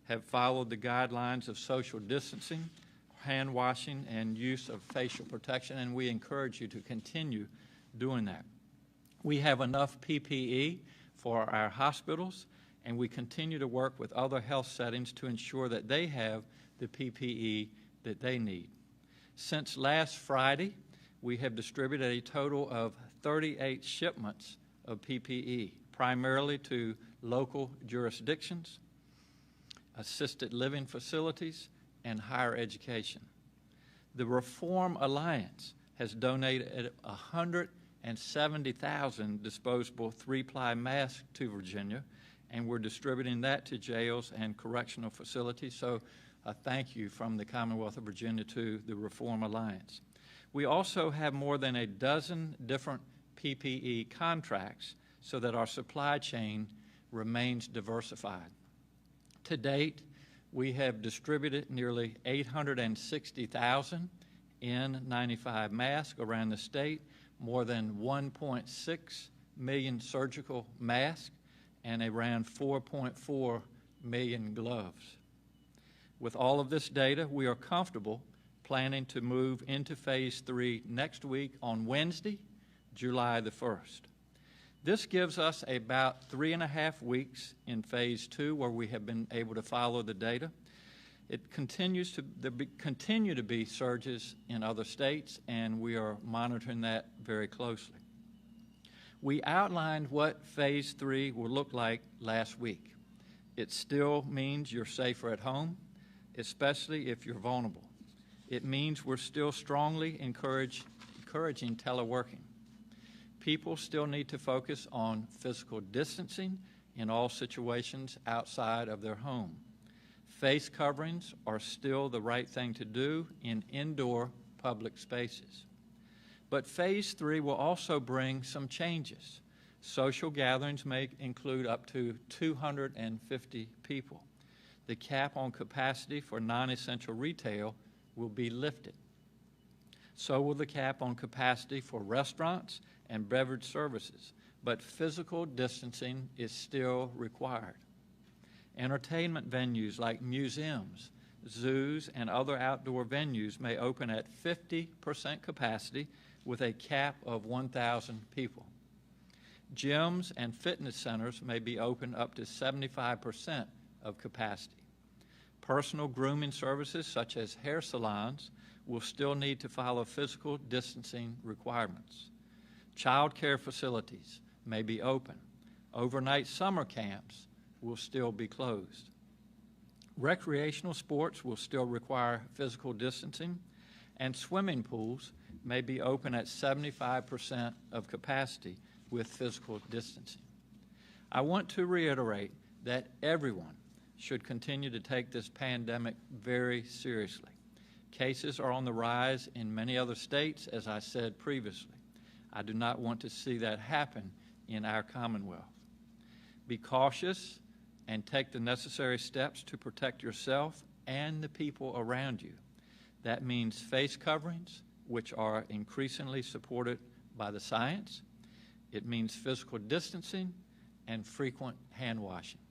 have followed the guidelines of social distancing, hand washing, and use of facial protection, and we encourage you to continue doing that. We have enough PPE for our hospitals, and we continue to work with other health settings to ensure that they have the PPE that they need. Since last Friday, we have distributed a total of 38 shipments of PPE, primarily to local jurisdictions, assisted living facilities, and higher education. The Reform Alliance has donated 170,000 disposable 3-ply masks to Virginia, and we're distributing that to jails and correctional facilities. So a thank you from the Commonwealth of Virginia to the Reform Alliance. We also have more than a dozen different PPE contracts so that our supply chain remains diversified. To date, we have distributed nearly 860,000 N95 masks around the state, more than 1.6 million surgical masks, and around 4.4 million gloves. With all of this data, we are comfortable planning to move into Phase 3 next week on Wednesday, July the 1st. This gives us about 3.5 weeks in Phase 2 where we have been able to follow the data. It continues to continue to be surges in other states, and we are monitoring that very closely. We outlined what Phase 3 will look like last week. It still means you're safer at home, especially if you're vulnerable. It means we're still strongly encouraging teleworking. People still need to focus on physical distancing in all situations outside of their home. Face coverings are still the right thing to do in indoor public spaces. But Phase 3 will also bring some changes. Social gatherings may include up to 250 people. The cap on capacity for non-essential retail will be lifted. So will the cap on capacity for restaurants and beverage services, but physical distancing is still required. Entertainment venues like museums, zoos, and other outdoor venues may open at 50% capacity with a cap of 1,000 people. Gyms and fitness centers may be open up to 75% of capacity. Personal grooming services such as hair salons will still need to follow physical distancing requirements. Child care facilities may be open. Overnight summer camps will still be closed. Recreational sports will still require physical distancing, and swimming pools may be open at 75% of capacity with physical distancing. I want to reiterate that everyone should continue to take this pandemic very seriously. Cases are on the rise in many other states, as I said previously. I do not want to see that happen in our Commonwealth. Be cautious and take the necessary steps to protect yourself and the people around you. That means face coverings, which are increasingly supported by the science. It means physical distancing and frequent hand washing.